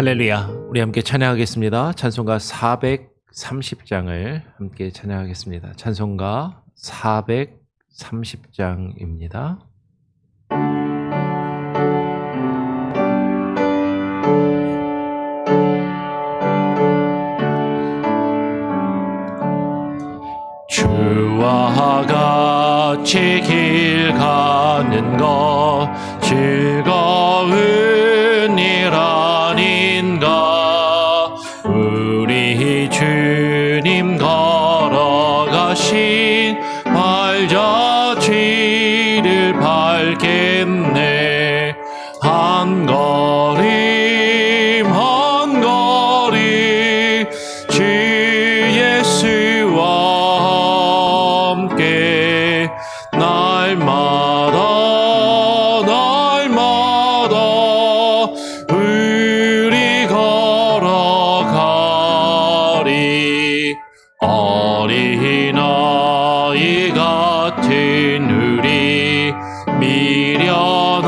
할렐루야. 우리 함께 찬양하겠습니다. 찬송가 430장을 함께 찬양하겠습니다. 찬송가 430장입니다. 주와 같이 길 가는 것 즐거운 일 아닌가. 우리 주님 걸어가신 발자취를 밟겠네. 한 걸음 한 걸음 주 예수와 함께 날마다 우리 걸어가리. 어린아이 같은 우리 미련하고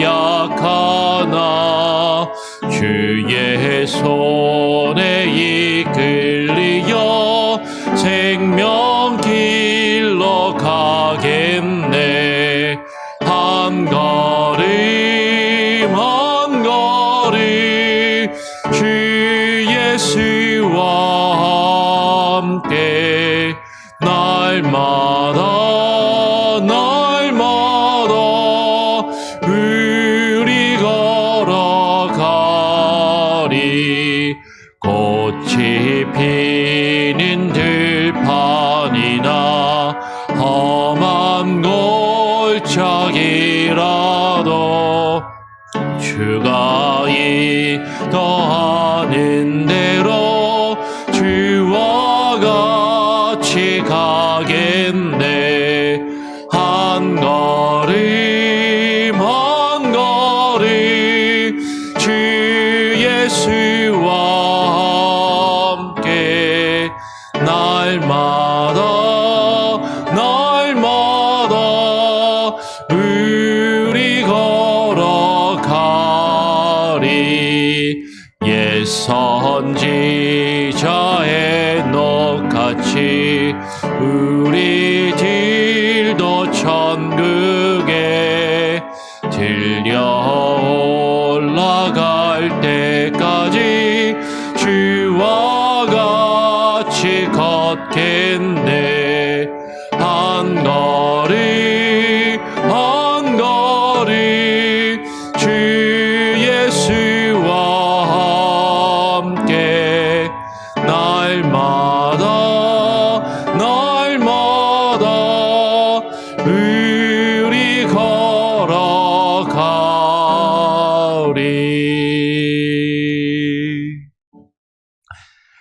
약하나 주의 손에 이끌리어 생명길로 가겠네. 한 걸음 한 걸음 주 예수와 함께 날마다 우리 걸어가리. 꽃이 피는 들판이나 험한 골짜기라도 주가 인도하는 대로 주와 같이 가겠네. 한 걸음 한 걸음 주 예수와 함께 날마다 우리 걸어가리. 옛 선지자 에녹같이 우리들도 천국에 들려 올라갈 때까지 주와 같이 걷겠네. 한 걸음 한 걸음 주 예수와 함께 날마다 우리 걸어가리.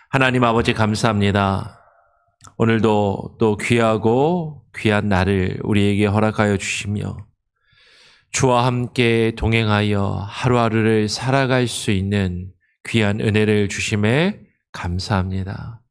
하나님 아버지 감사합니다. 오늘도 또 귀하고 귀한 날을 우리에게 허락하여 주시며 주와 함께 동행하여 하루하루를 살아갈 수 있는 귀한 은혜를 주심에 감사합니다.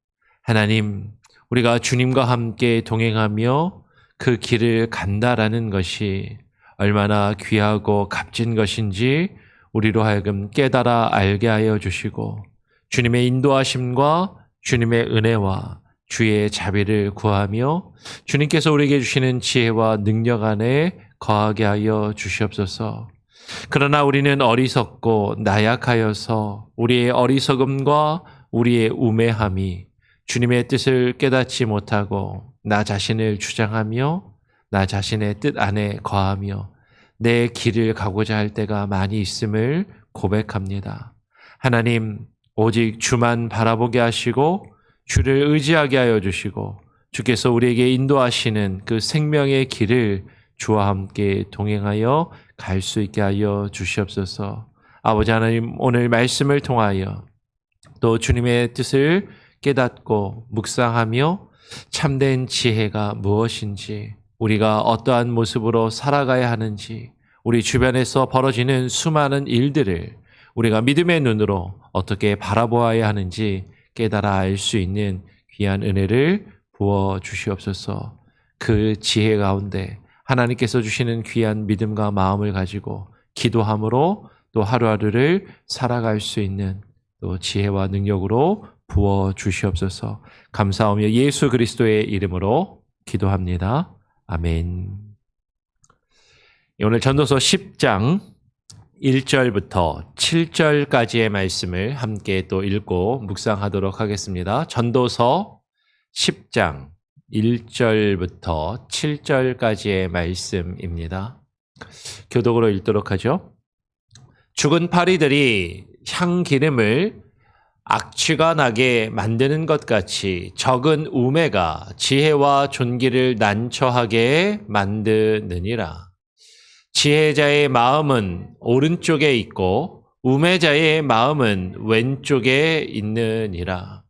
하나님, 우리가 주님과 함께 동행하며 그 길을 간다라는 것이 얼마나 귀하고 값진 것인지 우리로 하여금 깨달아 알게 하여 주시고 주님의 인도하심과 주님의 은혜와 주의 자비를 구하며 주님께서 우리에게 주시는 지혜와 능력 안에 거하게 하여 주시옵소서. 그러나 우리는 어리석고 나약하여서 우리의 어리석음과 우리의 우매함이 주님의 뜻을 깨닫지 못하고 나 자신을 주장하며 나 자신의 뜻 안에 거하며 내 길을 가고자 할 때가 많이 있음을 고백합니다. 하나님, 오직 주만 바라보게 하시고 주를 의지하게 하여 주시고 주께서 우리에게 인도하시는 그 생명의 길을 주와 함께 동행하여 갈 수 있게 하여 주시옵소서. 아버지 하나님, 오늘 말씀을 통하여 또 주님의 뜻을 깨닫고 묵상하며 참된 지혜가 무엇인지, 우리가 어떠한 모습으로 살아가야 하는지, 우리 주변에서 벌어지는 수많은 일들을 우리가 믿음의 눈으로 어떻게 바라보아야 하는지 깨달아 알 수 있는 귀한 은혜를 부어 주시옵소서. 그 지혜 가운데 하나님께서 주시는 귀한 믿음과 마음을 가지고 기도함으로 또 하루하루를 살아갈 수 있는 또 지혜와 능력으로 부어 주시옵소서. 감사하며 예수 그리스도의 이름으로 기도합니다. 아멘. 오늘 전도서 10장 1절부터 7절까지의 말씀을 함께 또 읽고 묵상하도록 하겠습니다. 전도서 10장 1절부터 7절까지의 말씀입니다. 교독으로 읽도록 하죠. 죽은 파리들이 향기름을 악취가 나게 만드는 것 같이 적은 우매가 지혜와 존귀를 난처하게 만드느니라. 지혜자의 마음은 오른쪽에 있고 우매자의 마음은 왼쪽에 있느니라.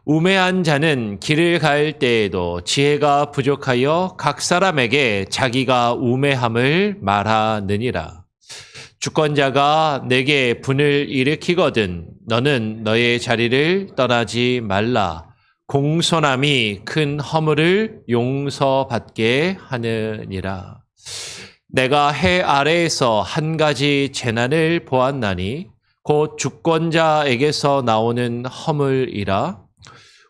우매한 자는 길을 갈 때에도 지혜가 부족하여 각 사람에게 자기가 우매함을 말하느니라. 주권자가 내게 분을 일으키거든 너는 너의 자리를 떠나지 말라. 공손함이 큰 허물을 용서받게 하느니라. 내가 해 아래에서 한 가지 재난을 보았나니 곧 주권자에게서 나오는 허물이라.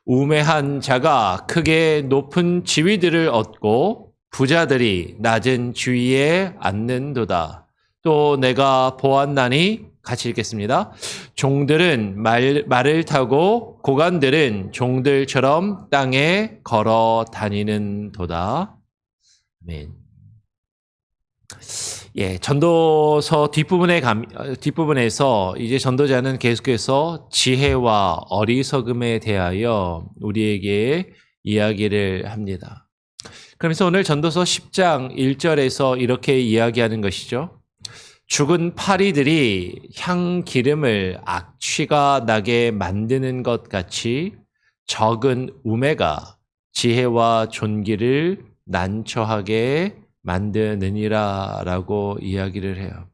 우매한 자가 크게 높은 지위들을 얻고 부자들이 낮은 지위에 앉는도다. 또 내가 보았나니 같이 읽겠습니다. 종들은 말을 타고 고관들은 종들처럼 땅에 걸어 다니는도다. 아멘. 예, 전도서 뒷부분에서 이제 전도자는 계속해서 지혜와 어리석음에 대하여 우리에게 이야기를 합니다. 그러면서 오늘 전도서 10장 1절에서 이렇게 이야기하는 것이죠. 죽은 파리들이 향기름을 악취가 나게 만드는 것 같이 적은 우매가 지혜와 존귀를 난처하게 만드느니라라고 이야기를 해요.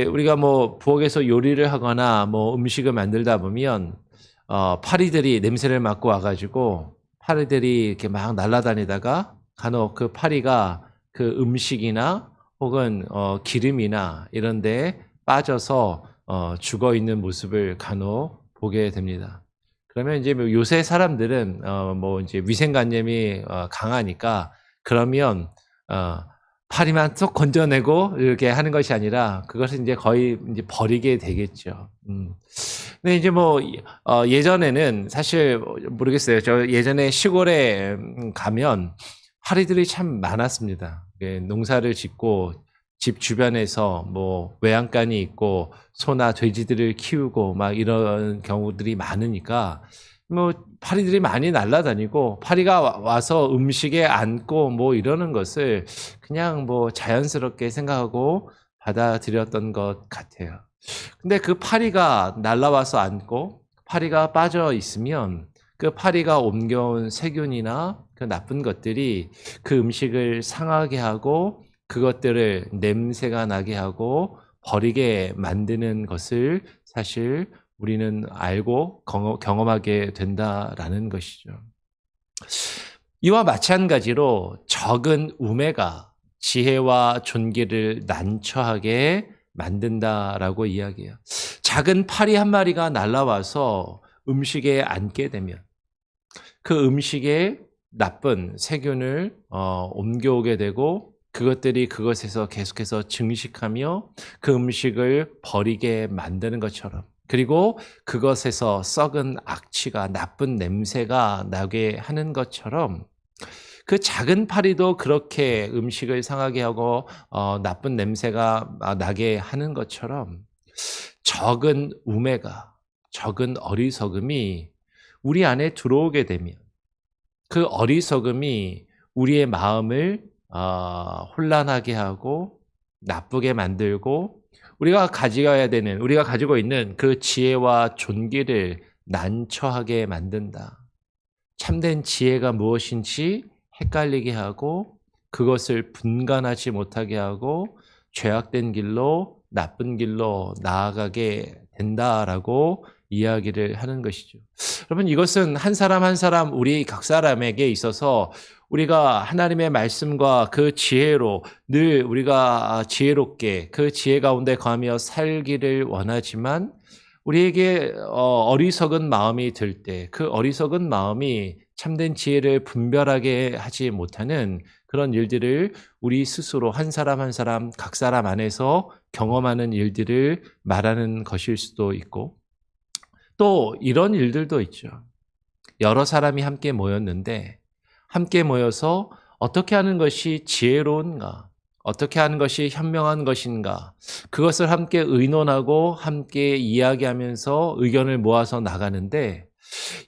우리가 부엌에서 요리를 하거나 음식을 만들다 보면 파리들이 냄새를 맡고 와가지고 파리들이 이렇게 막 날아다니다가 간혹 그 파리가 그 음식이나 혹은 기름이나 이런 데 빠져서 죽어 있는 모습을 간혹 보게 됩니다. 그러면 이제 요새 사람들은 이제 위생관념이 강하니까 그러면 파리만 쏙 건져내고 이렇게 하는 것이 아니라 그것을 이제 거의 이제 버리게 되겠죠. 근데 이제 예전에는 사실 모르겠어요. 저 예전에 시골에 가면 파리들이 참 많았습니다. 농사를 짓고 집 주변에서 외양간이 있고 소나 돼지들을 키우고 막 이런 경우들이 많으니까 파리들이 많이 날아다니고 파리가 와서 음식에 앉고 이러는 것을 그냥 자연스럽게 생각하고 받아들였던 것 같아요. 근데 그 파리가 날아와서 앉고 파리가 빠져 있으면 그 파리가 옮겨온 세균이나 그 나쁜 것들이 그 음식을 상하게 하고 그것들을 냄새가 나게 하고 버리게 만드는 것을 사실 우리는 알고 경험하게 된다라는 것이죠. 이와 마찬가지로 적은 우매가 지혜와 존귀를 난처하게 만든다라고 이야기해요. 작은 파리 한 마리가 날아와서 음식에 앉게 되면 그 음식에 나쁜 세균을 옮겨오게 되고 그것들이 그것에서 계속해서 증식하며 그 음식을 버리게 만드는 것처럼 그리고 그것에서 썩은 악취가 나쁜 냄새가 나게 하는 것처럼 그 작은 파리도 그렇게 음식을 상하게 하고 나쁜 냄새가 나게 하는 것처럼 적은 우매가 적은 어리석음이 우리 안에 들어오게 되면 그 어리석음이 우리의 마음을 혼란하게 하고 나쁘게 만들고 우리가 가지고 있는 그 지혜와 존귀를 난처하게 만든다. 참된 지혜가 무엇인지 헷갈리게 하고 그것을 분간하지 못하게 하고 죄악된 길로 나쁜 길로 나아가게 된다라고 이야기를 하는 것이죠. 여러분, 이것은 한 사람 한 사람 우리 각 사람에게 있어서 우리가 하나님의 말씀과 그 지혜로 늘 우리가 지혜롭게 그 지혜 가운데 거하며 살기를 원하지만 우리에게 어리석은 마음이 들 때 그 어리석은 마음이 참된 지혜를 분별하게 하지 못하는 그런 일들을 우리 스스로 한 사람 한 사람 각 사람 안에서 경험하는 일들을 말하는 것일 수도 있고, 또 이런 일들도 있죠. 여러 사람이 함께 모였는데 함께 모여서 어떻게 하는 것이 지혜로운가, 어떻게 하는 것이 현명한 것인가, 그것을 함께 의논하고 함께 이야기하면서 의견을 모아서 나가는데,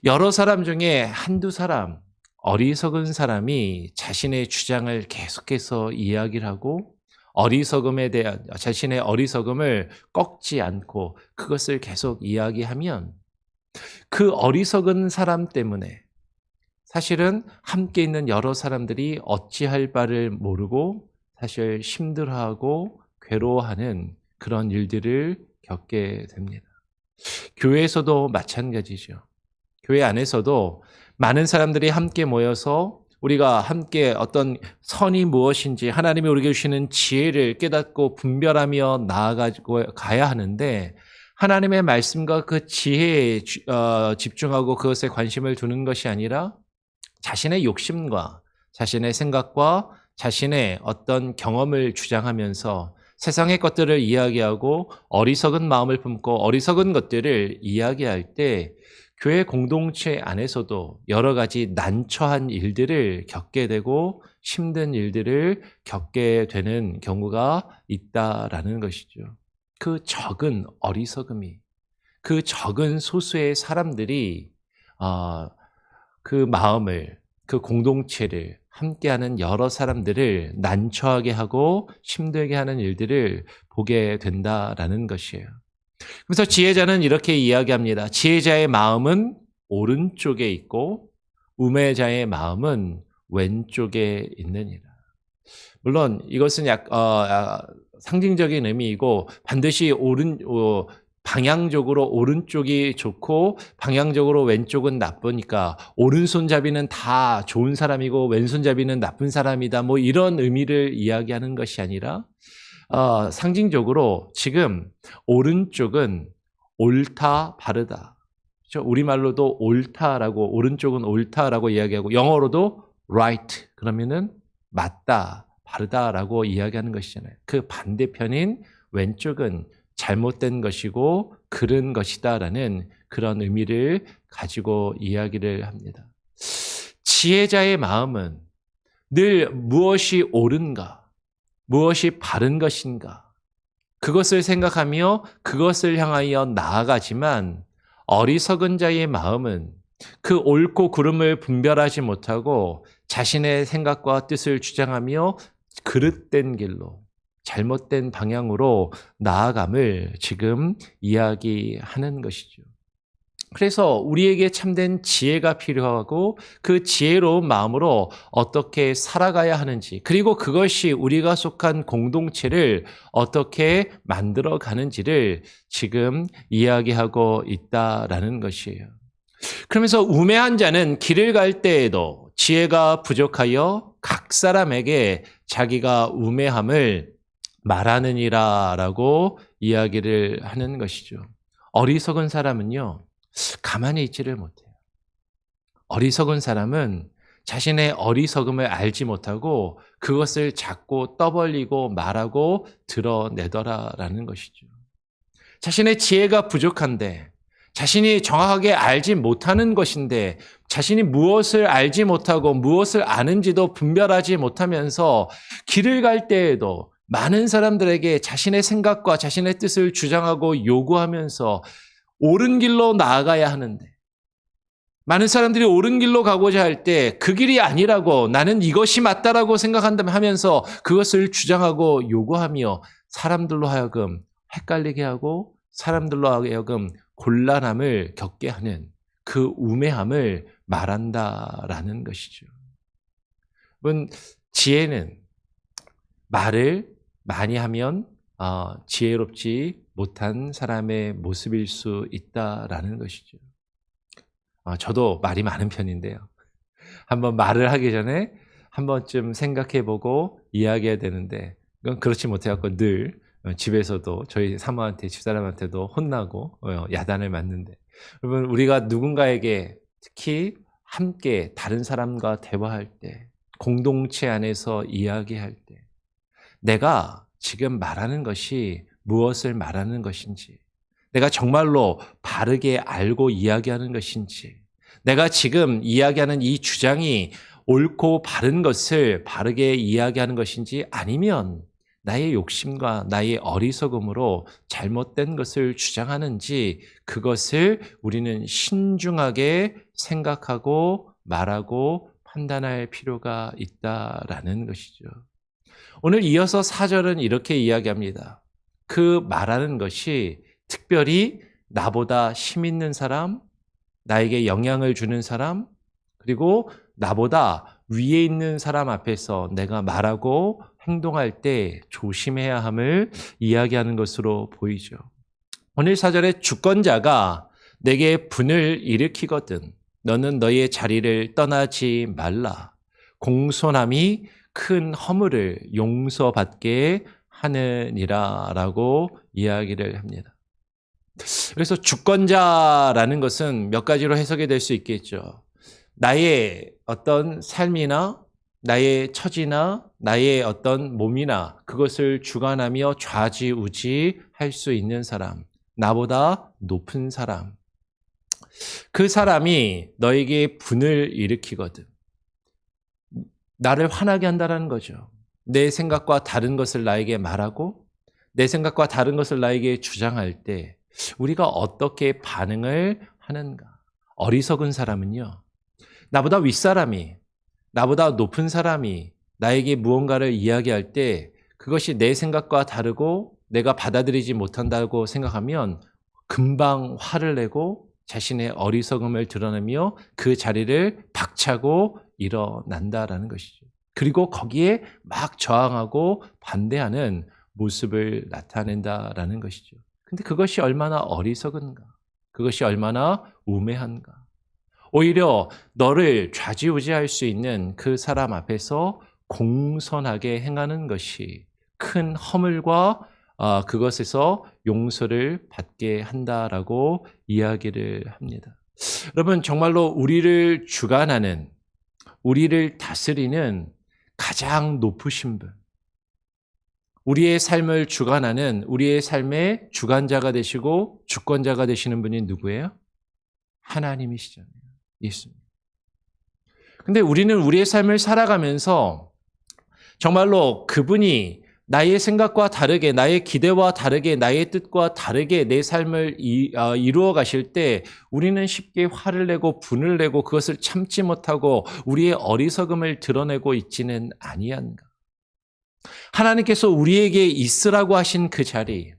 여러 사람 중에 한두 사람, 어리석은 사람이 자신의 주장을 계속해서 이야기를 하고 어리석음에 대한 자신의 어리석음을 꺾지 않고 그것을 계속 이야기하면 그 어리석은 사람 때문에 사실은 함께 있는 여러 사람들이 어찌할 바를 모르고 사실 힘들어하고 괴로워하는 그런 일들을 겪게 됩니다. 교회에서도 마찬가지죠. 교회 안에서도 많은 사람들이 함께 모여서 우리가 함께 어떤 선이 무엇인지 하나님이 우리에게 주시는 지혜를 깨닫고 분별하며 나아가고 가야 하는데, 하나님의 말씀과 그 지혜에 집중하고 그것에 관심을 두는 것이 아니라 자신의 욕심과 자신의 생각과 자신의 어떤 경험을 주장하면서 세상의 것들을 이야기하고 어리석은 마음을 품고 어리석은 것들을 이야기할 때 교회 공동체 안에서도 여러 가지 난처한 일들을 겪게 되고 힘든 일들을 겪게 되는 경우가 있다라는 것이죠. 그 적은 어리석음이, 그 적은 소수의 사람들이 그 마음을, 그 공동체를, 함께하는 여러 사람들을 난처하게 하고 힘들게 하는 일들을 보게 된다라는 것이에요. 그래서 지혜자는 이렇게 이야기합니다. 지혜자의 마음은 오른쪽에 있고 우매자의 마음은 왼쪽에 있느니라. 물론 이것은 상징적인 의미이고 반드시 방향적으로 오른쪽이 좋고 방향적으로 왼쪽은 나쁘니까 오른손잡이는 다 좋은 사람이고 왼손잡이는 나쁜 사람이다, 뭐 이런 의미를 이야기하는 것이 아니라 상징적으로 지금 오른쪽은 옳다, 바르다. 그렇죠? 우리말로도 옳다라고, 오른쪽은 옳다라고 이야기하고 영어로도 right, 그러면은 맞다, 바르다라고 이야기하는 것이잖아요. 그 반대편인 왼쪽은 잘못된 것이고 그른 것이다라는 그런 의미를 가지고 이야기를 합니다. 지혜자의 마음은 늘 무엇이 옳은가, 무엇이 바른 것인가, 그것을 생각하며 그것을 향하여 나아가지만, 어리석은 자의 마음은 그 옳고 그름을 분별하지 못하고 자신의 생각과 뜻을 주장하며 그릇된 길로, 잘못된 방향으로 나아감을 지금 이야기하는 것이죠. 그래서 우리에게 참된 지혜가 필요하고 그 지혜로운 마음으로 어떻게 살아가야 하는지, 그리고 그것이 우리가 속한 공동체를 어떻게 만들어 가는지를 지금 이야기하고 있다라는 것이에요. 그러면서 우매한 자는 길을 갈 때에도 지혜가 부족하여 각 사람에게 자기가 우매함을 말하느니라라고 이야기를 하는 것이죠. 어리석은 사람은요, 가만히 있지를 못해요. 어리석은 사람은 자신의 어리석음을 알지 못하고 그것을 자꾸 떠벌리고 말하고 드러내더라라는 것이죠. 자신의 지혜가 부족한데, 자신이 정확하게 알지 못하는 것인데, 자신이 무엇을 알지 못하고 무엇을 아는지도 분별하지 못하면서 길을 갈 때에도 많은 사람들에게 자신의 생각과 자신의 뜻을 주장하고 요구하면서 옳은 길로 나아가야 하는데, 많은 사람들이 옳은 길로 가고자 할 때 그 길이 아니라고, 나는 이것이 맞다라고 생각한다면 하면서 그것을 주장하고 요구하며 사람들로 하여금 헷갈리게 하고 사람들로 하여금 곤란함을 겪게 하는 그 우매함을 말한다라는 것이죠. 여러분, 지혜는 말을 많이 하면 지혜롭지 못한 사람의 모습일 수 있다라는 것이죠. 저도 말이 많은 편인데요. 한번 말을 하기 전에 한 번쯤 생각해보고 이야기해야 되는데 그건 그렇지 못해갖고 늘 집에서도 저희 사모한테 집사람한테도 혼나고 야단을 맞는데, 여러분, 우리가 누군가에게 특히 함께 다른 사람과 대화할 때, 공동체 안에서 이야기할 때 내가 지금 말하는 것이 무엇을 말하는 것인지, 내가 정말로 바르게 알고 이야기하는 것인지, 내가 지금 이야기하는 이 주장이 옳고 바른 것을 바르게 이야기하는 것인지, 아니면 나의 욕심과 나의 어리석음으로 잘못된 것을 주장하는지, 그것을 우리는 신중하게 생각하고 말하고 판단할 필요가 있다라는 것이죠. 오늘 이어서 4절은 이렇게 이야기합니다. 그 말하는 것이 특별히 나보다 힘 있는 사람, 나에게 영향을 주는 사람, 그리고 나보다 위에 있는 사람 앞에서 내가 말하고 행동할 때 조심해야 함을 이야기하는 것으로 보이죠. 오늘 4절에 주권자가 내게 분을 일으키거든 너는 너의 자리를 떠나지 말라. 공손함이 큰 허물을 용서받게 하느니라 라고 이야기를 합니다. 그래서 주권자라는 것은 몇 가지로 해석이 될 수 있겠죠. 나의 어떤 삶이나 나의 처지나 나의 어떤 몸이나 그것을 주관하며 좌지우지할 수 있는 사람, 나보다 높은 사람, 그 사람이 너에게 분을 일으키거든 나를 화나게 한다는 거죠. 내 생각과 다른 것을 나에게 말하고 내 생각과 다른 것을 나에게 주장할 때 우리가 어떻게 반응을 하는가. 어리석은 사람은요, 나보다 윗사람이, 나보다 높은 사람이 나에게 무언가를 이야기할 때 그것이 내 생각과 다르고 내가 받아들이지 못한다고 생각하면 금방 화를 내고 자신의 어리석음을 드러내며 그 자리를 박차고 일어난다라는 것이죠. 그리고 거기에 막 저항하고 반대하는 모습을 나타낸다라는 것이죠. 근데 그것이 얼마나 어리석은가, 그것이 얼마나 우매한가. 오히려 너를 좌지우지할 수 있는 그 사람 앞에서 공손하게 행하는 것이 큰 허물과 그것에서 용서를 받게 한다라고 이야기를 합니다. 여러분, 정말로 우리를 주관하는, 우리를 다스리는 가장 높으신 분, 우리의 삶을 주관하는, 우리의 삶의 주관자가 되시고 주권자가 되시는 분이 누구예요? 하나님이시잖아요. 예수님. 근데 우리는 우리의 삶을 살아가면서 정말로 그분이 나의 생각과 다르게, 나의 기대와 다르게, 나의 뜻과 다르게 내 삶을 이루어 가실 때 우리는 쉽게 화를 내고 분을 내고 그것을 참지 못하고 우리의 어리석음을 드러내고 있지는 아니한가. 하나님께서 우리에게 있으라고 하신 그 자리,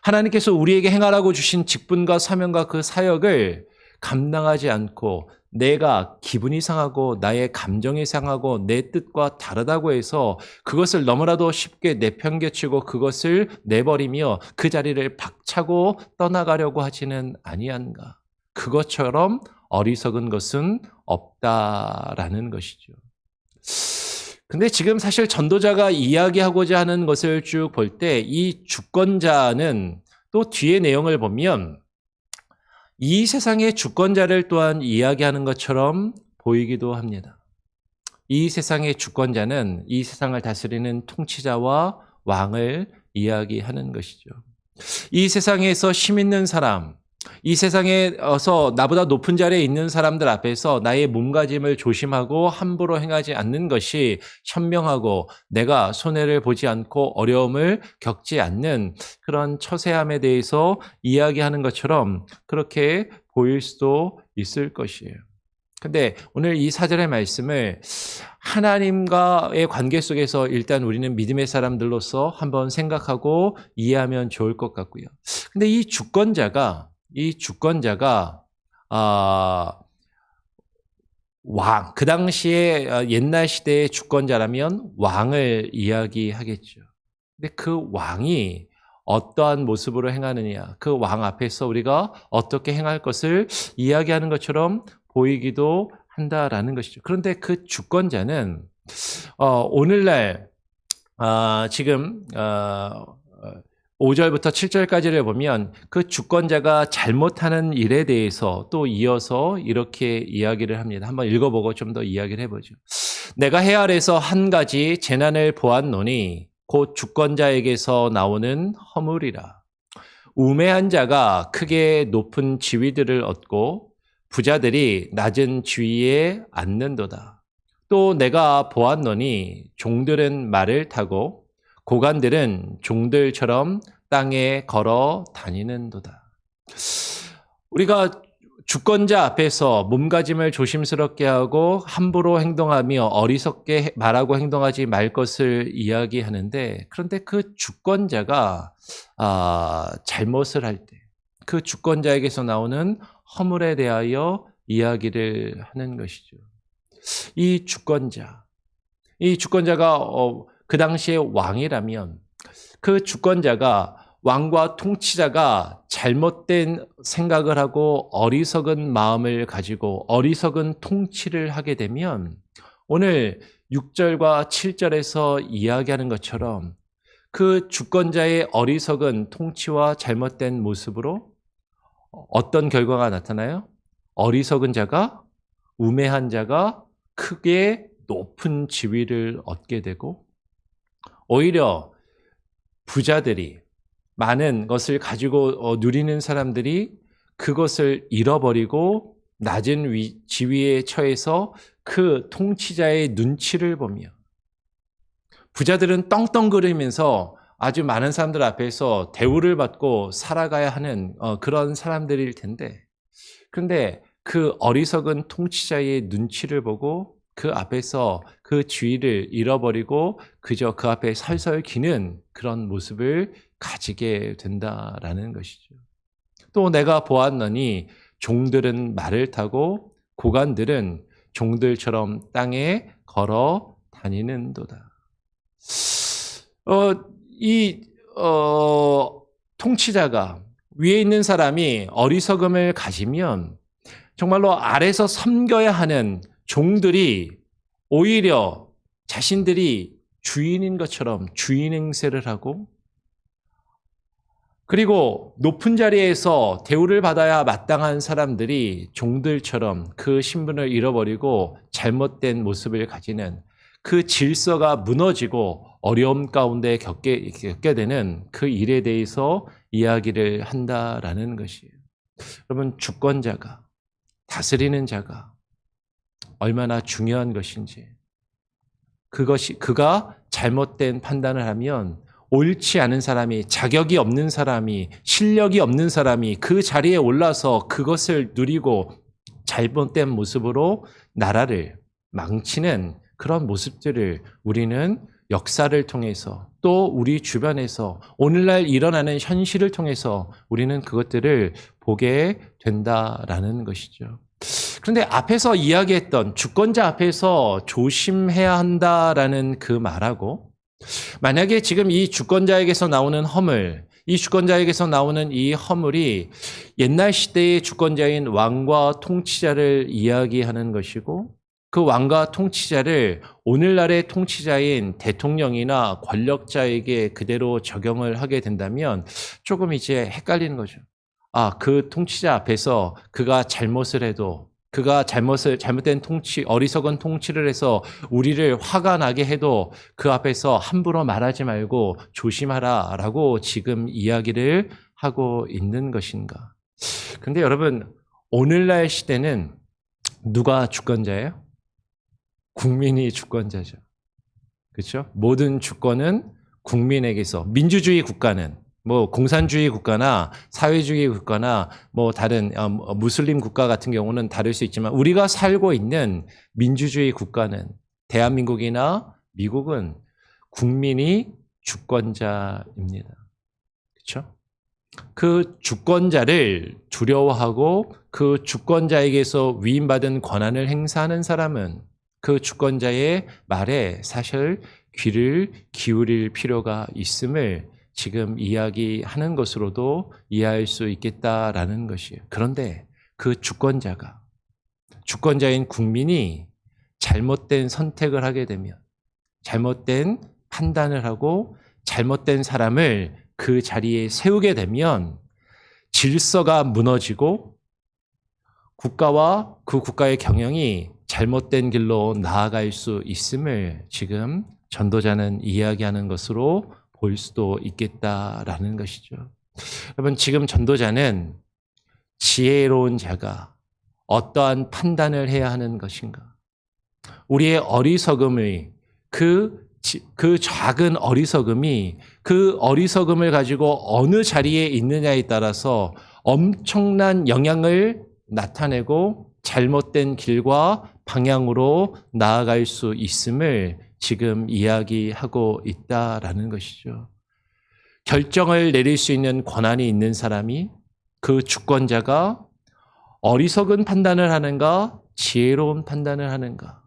하나님께서 우리에게 행하라고 주신 직분과 사명과 그 사역을 감당하지 않고 내가 기분이 상하고 나의 감정이 상하고 내 뜻과 다르다고 해서 그것을 너무나도 쉽게 내팽개치고 그것을 내버리며 그 자리를 박차고 떠나가려고 하지는 아니한가. 그것처럼 어리석은 것은 없다라는 것이죠. 근데 지금 사실 전도자가 이야기하고자 하는 것을 쭉 볼 때 이 주권자는 또 뒤의 내용을 보면 이 세상의 주권자를 또한 이야기하는 것처럼 보이기도 합니다. 이 세상의 주권자는 이 세상을 다스리는 통치자와 왕을 이야기하는 것이죠. 이 세상에서 힘 있는 사람, 이 세상에서 나보다 높은 자리에 있는 사람들 앞에서 나의 몸가짐을 조심하고 함부로 행하지 않는 것이 현명하고 내가 손해를 보지 않고 어려움을 겪지 않는 그런 처세함에 대해서 이야기하는 것처럼 그렇게 보일 수도 있을 것이에요. 근데 오늘 이 4절의 말씀을 하나님과의 관계 속에서 일단 우리는 믿음의 사람들로서 한번 생각하고 이해하면 좋을 것 같고요. 근데 이 주권자가 왕, 그 당시에 옛날 시대의 주권자라면 왕을 이야기하겠죠. 근데 그 왕이 어떠한 모습으로 행하느냐, 그 왕 앞에서 우리가 어떻게 행할 것을 이야기하는 것처럼 보이기도 한다라는 것이죠. 그런데 그 주권자는 오늘날 지금 5절부터 7절까지를 보면 그 주권자가 잘못하는 일에 대해서 또 이어서 이렇게 이야기를 합니다. 한번 읽어보고 좀 더 이야기를 해보죠. 내가 해 아래서 한 가지 재난을 보았노니 곧 주권자에게서 나오는 허물이라. 우매한 자가 크게 높은 지위들을 얻고 부자들이 낮은 지위에 앉는도다. 또 내가 보았노니 종들은 말을 타고 고관들은 종들처럼 땅에 걸어 다니는도다. 우리가 주권자 앞에서 몸가짐을 조심스럽게 하고 함부로 행동하며 어리석게 말하고 행동하지 말 것을 이야기하는데, 그런데 그 주권자가 잘못을 할 때 그 주권자에게서 나오는 허물에 대하여 이야기를 하는 것이죠. 이 주권자가 그 당시에 왕이라면 그 주권자가 왕과 통치자가 잘못된 생각을 하고 어리석은 마음을 가지고 어리석은 통치를 하게 되면 오늘 6절과 7절에서 이야기하는 것처럼 그 주권자의 어리석은 통치와 잘못된 모습으로 어떤 결과가 나타나요? 어리석은 자가, 우매한 자가 크게 높은 지위를 얻게 되고 오히려 부자들이 많은 것을 가지고 누리는 사람들이 그것을 잃어버리고 낮은 지위에 처해서 그 통치자의 눈치를 보며 부자들은 떵떵거리면서 아주 많은 사람들 앞에서 대우를 받고 살아가야 하는 그런 사람들일 텐데, 그런데 그 어리석은 통치자의 눈치를 보고 그 앞에서 그 지위를 잃어버리고 그저 그 앞에 설설 기는 그런 모습을 가지게 된다라는 것이죠. 또 내가 보았노니 종들은 말을 타고 고관들은 종들처럼 땅에 걸어 다니는도다. 통치자가 위에 있는 사람이 어리석음을 가지면 정말로 아래서 섬겨야 하는 종들이 오히려 자신들이 주인인 것처럼 주인 행세를 하고, 그리고 높은 자리에서 대우를 받아야 마땅한 사람들이 종들처럼 그 신분을 잃어버리고 잘못된 모습을 가지는 그 질서가 무너지고 어려움 가운데 겪게 되는 그 일에 대해서 이야기를 한다라는 것이에요. 여러분, 주권자가, 다스리는 자가 얼마나 중요한 것인지, 그가 잘못된 판단을 하면 옳지 않은 사람이, 자격이 없는 사람이, 실력이 없는 사람이 그 자리에 올라서 그것을 누리고 잘못된 모습으로 나라를 망치는 그런 모습들을 우리는 역사를 통해서 또 우리 주변에서 오늘날 일어나는 현실을 통해서 우리는 그것들을 보게 된다라는 것이죠. 그런데 앞에서 이야기했던 주권자 앞에서 조심해야 한다라는 그 말하고, 만약에 지금 이 주권자에게서 나오는 허물, 이 주권자에게서 나오는 이 허물이 옛날 시대의 주권자인 왕과 통치자를 이야기하는 것이고, 그 왕과 통치자를 오늘날의 통치자인 대통령이나 권력자에게 그대로 적용을 하게 된다면 조금 이제 헷갈리는 거죠. 그 통치자 앞에서 그가 잘못을 해도, 그가 잘못된 어리석은 통치를 해서 우리를 화가 나게 해도 그 앞에서 함부로 말하지 말고 조심하라 라고 지금 이야기를 하고 있는 것인가? 근데 여러분, 오늘날 시대는 누가 주권자예요? 국민이 주권자죠. 그렇죠? 모든 주권은 국민에게서, 민주주의 국가는 공산주의 국가나 사회주의 국가나 다른 무슬림 국가 같은 경우는 다를 수 있지만 우리가 살고 있는 민주주의 국가는, 대한민국이나 미국은 국민이 주권자입니다. 그렇죠? 그 주권자를 두려워하고 그 주권자에게서 위임받은 권한을 행사하는 사람은 그 주권자의 말에 사실 귀를 기울일 필요가 있음을 지금 이야기하는 것으로도 이해할 수 있겠다라는 것이에요. 그런데 그 주권자인 국민이 잘못된 선택을 하게 되면, 잘못된 판단을 하고 잘못된 사람을 그 자리에 세우게 되면 질서가 무너지고 국가와 그 국가의 경영이 잘못된 길로 나아갈 수 있음을 지금 전도자는 이야기하는 것으로 볼 수도 있겠다라는 것이죠. 여러분, 지금 전도자는 지혜로운 자가 어떠한 판단을 해야 하는 것인가? 우리의 어리석음의 그 작은 어리석음이 그 어리석음을 가지고 어느 자리에 있느냐에 따라서 엄청난 영향을 나타내고 잘못된 길과 방향으로 나아갈 수 있음을 지금 이야기하고 있다라는 것이죠. 결정을 내릴 수 있는 권한이 있는 사람이, 그 주권자가 어리석은 판단을 하는가, 지혜로운 판단을 하는가,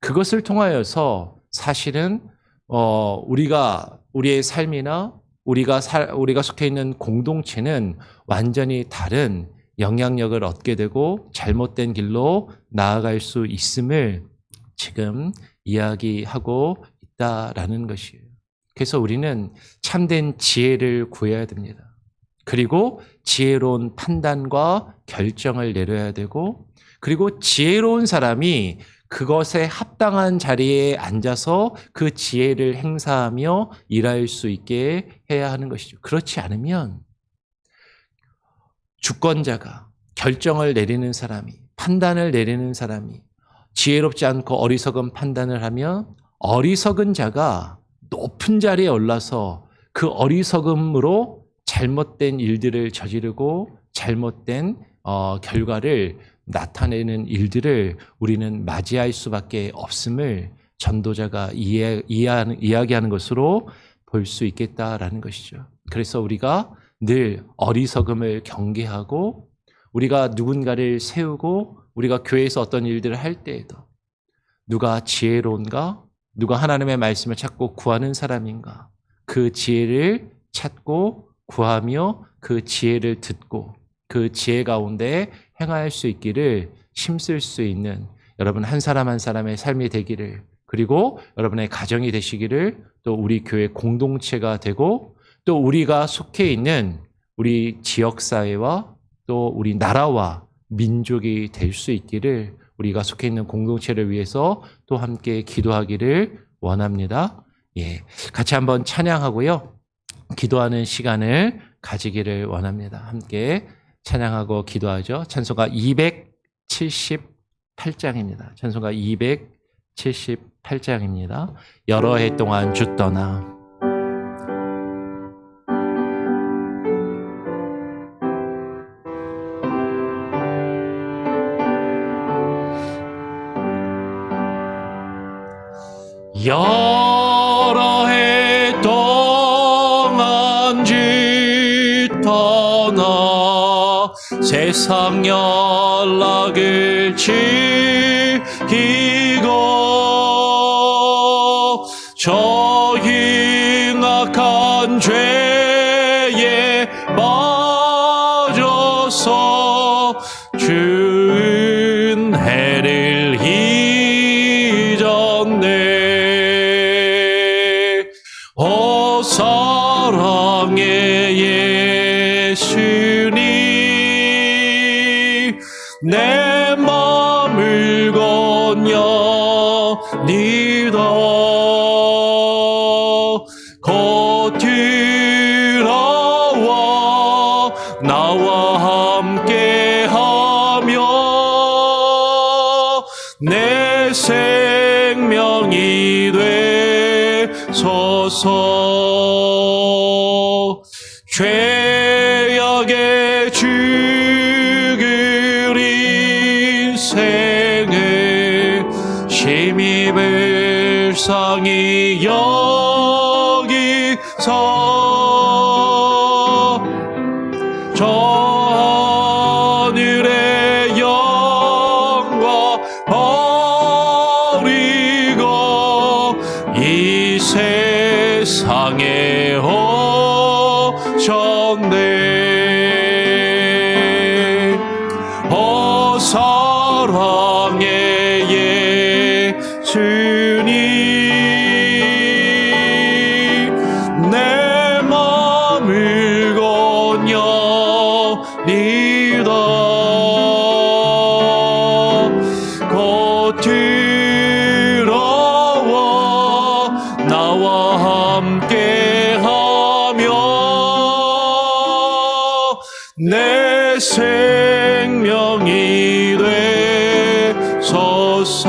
그것을 통하여서 사실은 우리의 삶이나 우리가 속해 있는 공동체는 완전히 다른 영향력을 얻게 되고 잘못된 길로 나아갈 수 있음을 지금 이야기하고 있다라는 것이에요. 그래서 우리는 참된 지혜를 구해야 됩니다. 그리고 지혜로운 판단과 결정을 내려야 되고, 그리고 지혜로운 사람이 그것에 합당한 자리에 앉아서 그 지혜를 행사하며 일할 수 있게 해야 하는 것이죠. 그렇지 않으면 주권자가, 결정을 내리는 사람이, 판단을 내리는 사람이 지혜롭지 않고 어리석은 판단을 하면 어리석은 자가 높은 자리에 올라서 그 어리석음으로 잘못된 일들을 저지르고 잘못된 결과를 나타내는 일들을 우리는 맞이할 수밖에 없음을 전도자가 이야기하는 것으로 볼 수 있겠다라는 것이죠. 그래서 우리가 늘 어리석음을 경계하고, 우리가 누군가를 세우고 우리가 교회에서 어떤 일들을 할 때에도 누가 지혜로운가, 누가 하나님의 말씀을 찾고 구하는 사람인가, 그 지혜를 찾고 구하며 그 지혜를 듣고 그 지혜 가운데 행할 수 있기를 힘쓸 수 있는 여러분 한 사람 한 사람의 삶이 되기를, 그리고 여러분의 가정이 되시기를, 또 우리 교회 공동체가 되고, 또 우리가 속해 있는 우리 지역사회와 또 우리 나라와 민족이 될 수 있기를, 우리가 속해 있는 공동체를 위해서 또 함께 기도하기를 원합니다. 같이 한번 찬양하고요, 기도하는 시간을 가지기를 원합니다. 함께 찬양하고 기도하죠. 찬송가 278장입니다. 찬송가 278장입니다. 여러 해 동안 주 떠나. 여러 해 동안 주 떠나 세상 연락을 지키고 저 흉악한 죄에 빠져서 준 해를 잊었네. 오 사랑의 예수님, 내 맘을 건너니다. 곧 들어와 나와 함께하며 내 생명이 되소서. 죄악의 죽을 인생을 심히 불쌍히 여기서 저 하늘의 영광 버리고 이 세상에 주셨네. 사랑의 예수님, 내 맘을 건너니다. 곧 들어와 나와 함께하며 내 생명이 되소서.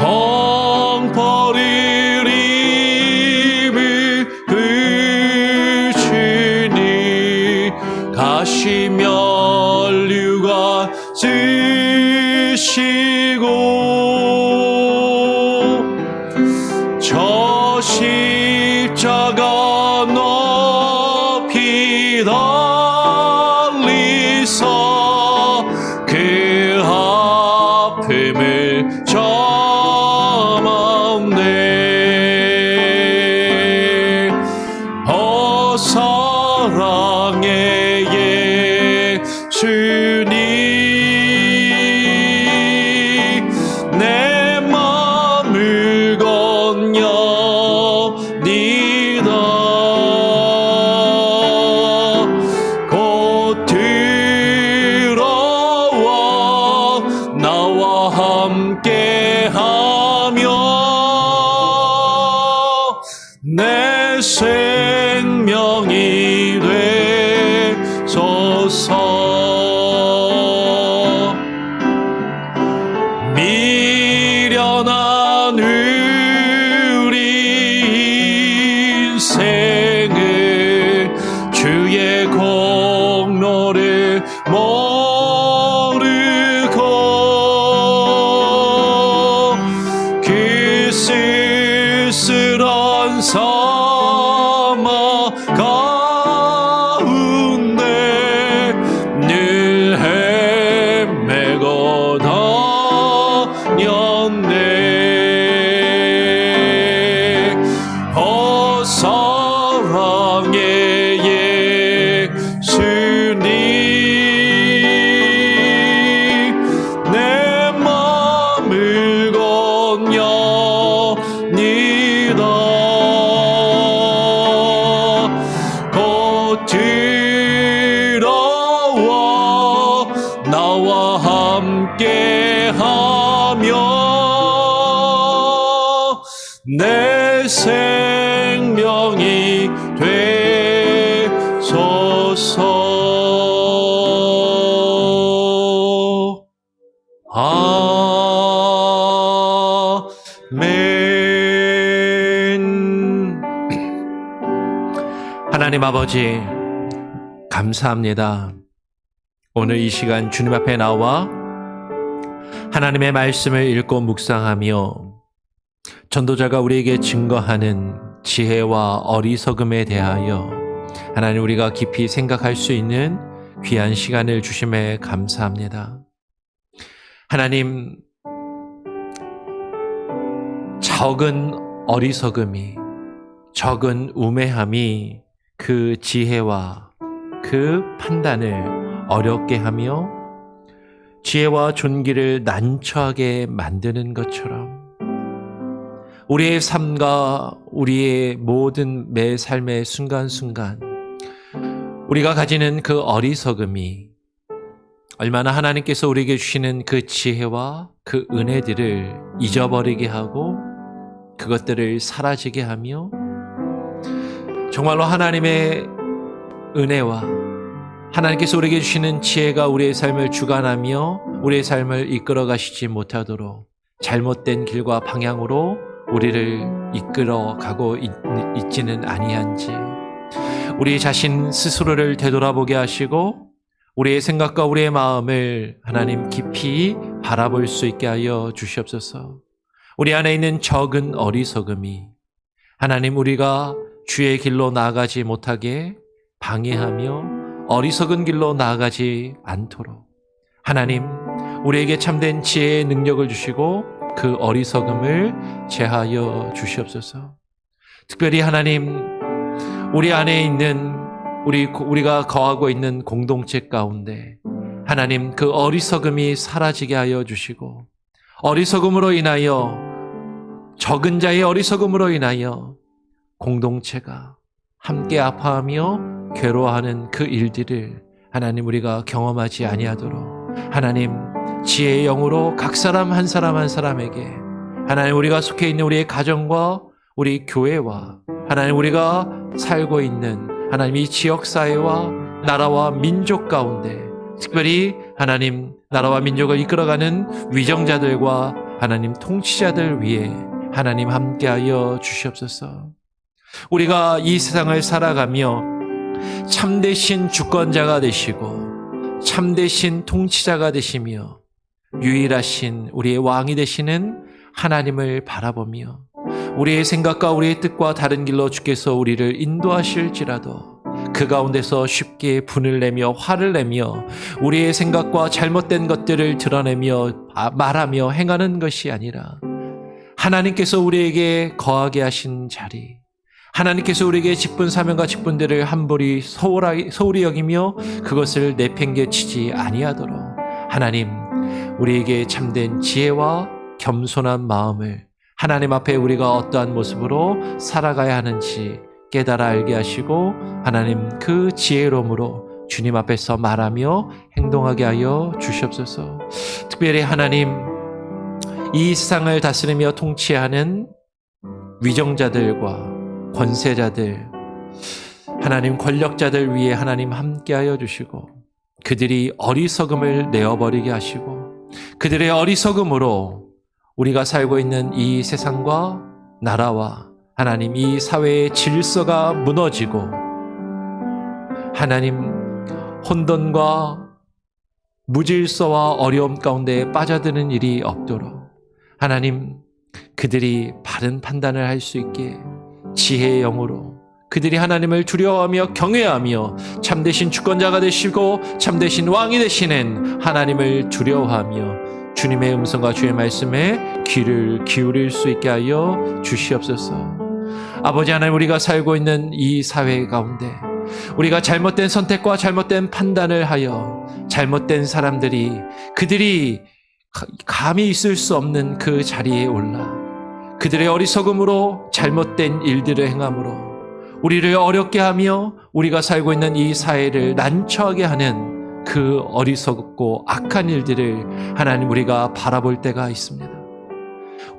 헝버릴 힘을 그치니 가시면류관 쓰시고 저 십자가 높이 달리사 그 아픔을 참았네. 사랑의 예수님, 내 맘을 건너니다. 곧 들어와 나와 함께하며 내 생명이 되소서. 미련한 우리 인생을 주의 공로를 모르고 그 쓸쓸한 사막 가운데 늘 헤매고 다녔네. 사랑의 예수님, 내 맘을 건너니다. 곧 들어와 나와 함께하며 내 생명이 되소서. 아멘. 하나님 아버지, 감사합니다. 오늘 이 시간 주님 앞에 나와 하나님의 말씀을 읽고 묵상하며 전도자가 우리에게 증거하는 지혜와 어리석음에 대하여 하나님 우리가 깊이 생각할 수 있는 귀한 시간을 주심에 감사합니다. 하나님, 적은 어리석음이, 적은 우매함이 그 지혜와 그 판단을 어렵게 하며 지혜와 존귀를 난처하게 만드는 것처럼 우리의 삶과 우리의 모든 매 삶의 순간순간 우리가 가지는 그 어리석음이 얼마나 하나님께서 우리에게 주시는 그 지혜와 그 은혜들을 잊어버리게 하고 그것들을 사라지게 하며 정말로 하나님의 은혜와 하나님께서 우리에게 주시는 지혜가 우리의 삶을 주관하며 우리의 삶을 이끌어 가시지 못하도록 잘못된 길과 방향으로 우리를 이끌어 가고 있지는 아니한지 우리 자신 스스로를 되돌아보게 하시고 우리의 생각과 우리의 마음을 하나님 깊이 바라볼 수 있게 하여 주시옵소서. 우리 안에 있는 적은 어리석음이 하나님 우리가 주의 길로 나아가지 못하게 방해하며 어리석은 길로 나아가지 않도록 하나님 우리에게 참된 지혜의 능력을 주시고 그 어리석음을 제하여 주시옵소서. 특별히 하나님, 우리 안에 있는 우리가 거하고 있는 공동체 가운데 하나님 그 어리석음이 사라지게 하여 주시고, 어리석음으로 인하여, 적은 자의 어리석음으로 인하여 공동체가 함께 아파하며 괴로워하는 그 일들을 하나님 우리가 경험하지 아니하도록 하나님 지혜의 영으로 각 사람 한 사람 한 사람에게, 하나님 우리가 속해 있는 우리의 가정과 우리 교회와 하나님 우리가 살고 있는 하나님 이 지역사회와 나라와 민족 가운데, 특별히 하나님 나라와 민족을 이끌어가는 위정자들과 하나님 통치자들 위해 하나님 함께하여 주시옵소서. 우리가 이 세상을 살아가며 참되신 주권자가 되시고 참되신 통치자가 되시며 유일하신 우리의 왕이 되시는 하나님을 바라보며 우리의 생각과 우리의 뜻과 다른 길로 주께서 우리를 인도하실지라도 그 가운데서 쉽게 분을 내며 화를 내며 우리의 생각과 잘못된 것들을 드러내며 말하며 행하는 것이 아니라 하나님께서 우리에게 거하게 하신 자리, 하나님께서 우리에게 직분 사명과 직분들을 함부리 소홀히 여기며 그것을 내팽개치지 아니하도록 하나님 우리에게 참된 지혜와 겸손한 마음을 하나님 앞에 우리가 어떠한 모습으로 살아가야 하는지 깨달아 알게 하시고 하나님 그 지혜로움으로 주님 앞에서 말하며 행동하게 하여 주시옵소서. 특별히 하나님 이 세상을 다스리며 통치하는 위정자들과 권세자들, 하나님 권력자들 위해 하나님 함께하여 주시고 그들이 어리석음을 내어버리게 하시고 그들의 어리석음으로 우리가 살고 있는 이 세상과 나라와 하나님 이 사회의 질서가 무너지고 하나님 혼돈과 무질서와 어려움 가운데 빠져드는 일이 없도록 하나님 그들이 바른 판단을 할 수 있게 지혜의 영으로 그들이 하나님을 두려워하며 경외하며 참되신 주권자가 되시고 참되신 왕이 되시는 하나님을 두려워하며 주님의 음성과 주의 말씀에 귀를 기울일 수 있게 하여 주시옵소서. 아버지 하나님, 우리가 살고 있는 이 사회 가운데 우리가 잘못된 선택과 잘못된 판단을 하여 잘못된 사람들이 그들이 감히 있을 수 없는 그 자리에 올라 그들의 어리석음으로 잘못된 일들을 행함으로 우리를 어렵게 하며 우리가 살고 있는 이 사회를 난처하게 하는 그 어리석고 악한 일들을 하나님 우리가 바라볼 때가 있습니다.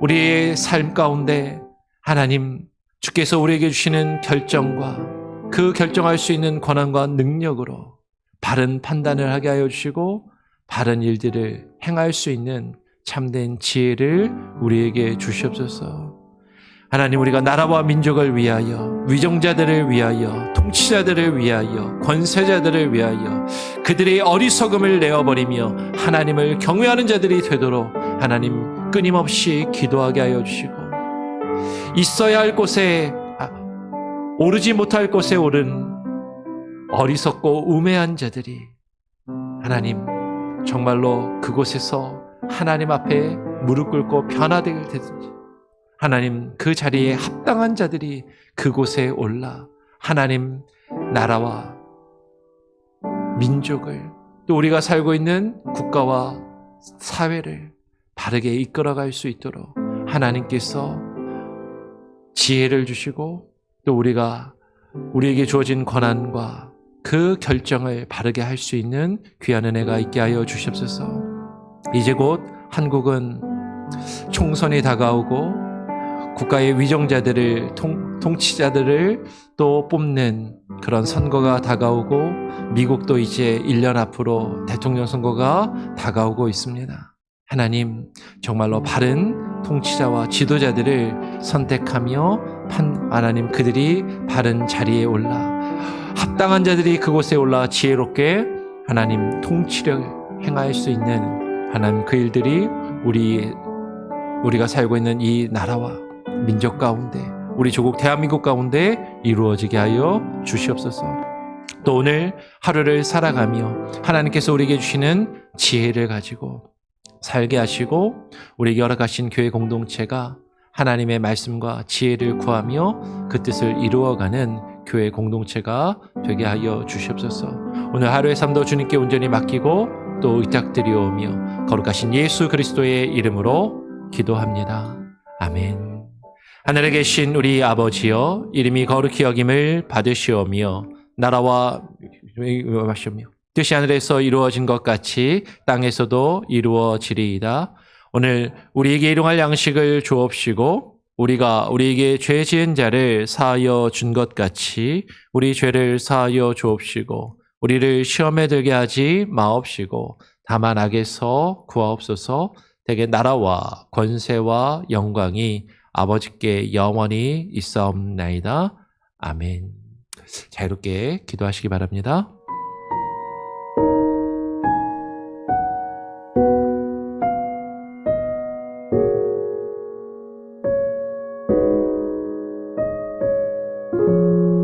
우리의 삶 가운데 하나님 주께서 우리에게 주시는 결정과 그 결정할 수 있는 권한과 능력으로 바른 판단을 하게 하여 주시고 바른 일들을 행할 수 있는 참된 지혜를 우리에게 주시옵소서. 하나님, 우리가 나라와 민족을 위하여, 위정자들을 위하여, 통치자들을 위하여, 권세자들을 위하여 그들의 어리석음을 내어버리며 하나님을 경외하는 자들이 되도록 하나님 끊임없이 기도하게 하여 주시고 있어야 할 곳에 오르지 못할 곳에 오른 어리석고 우매한 자들이 하나님 정말로 그곳에서 하나님 앞에 무릎 꿇고 변화되게 되든지 하나님 그 자리에 합당한 자들이 그곳에 올라 하나님 나라와 민족을 또 우리가 살고 있는 국가와 사회를 바르게 이끌어갈 수 있도록 하나님께서 지혜를 주시고 또 우리에게 주어진 권한과 그 결정을 바르게 할 수 있는 귀한 은혜가 있게 하여 주시옵소서. 이제 곧 한국은 총선이 다가오고 국가의 위정자들을 통치자들을 또 뽑는 그런 선거가 다가오고 미국도 이제 1년 앞으로 대통령 선거가 다가오고 있습니다. 하나님 정말로 바른 통치자와 지도자들을 선택하며 하나님 그들이 바른 자리에 올라 합당한 자들이 그곳에 올라 지혜롭게 하나님 통치를 행할 수 있는 하나님 그 일들이 우리가 살고 있는 이 나라와 민족 가운데 우리 조국 대한민국 가운데 이루어지게 하여 주시옵소서. 또 오늘 하루를 살아가며 하나님께서 우리에게 주시는 지혜를 가지고 살게 하시고 우리에게 허락하신 교회 공동체가 하나님의 말씀과 지혜를 구하며 그 뜻을 이루어가는 교회 공동체가 되게 하여 주시옵소서. 오늘 하루의 삶도 주님께 온전히 맡기고 또 의탁드리오며 거룩하신 예수 그리스도의 이름으로 기도합니다. 아멘. 하늘에 계신 우리 아버지여, 이름이 거룩히 여김을 받으시오며 나라와 뜻이 하늘에서 이루어진 것 같이 땅에서도 이루어지리이다. 오늘 우리에게 일용할 양식을 주옵시고 우리가 우리에게 죄 지은 자를 사하여 준 것 같이 우리 죄를 사하여 주옵시고 우리를 시험에 들게 하지 마옵시고 다만 악에서 구하옵소서. 대개 나라와 권세와 영광이 아버지께 영원히 있사옵나이다. 아멘. 자유롭게 기도하시기 바랍니다.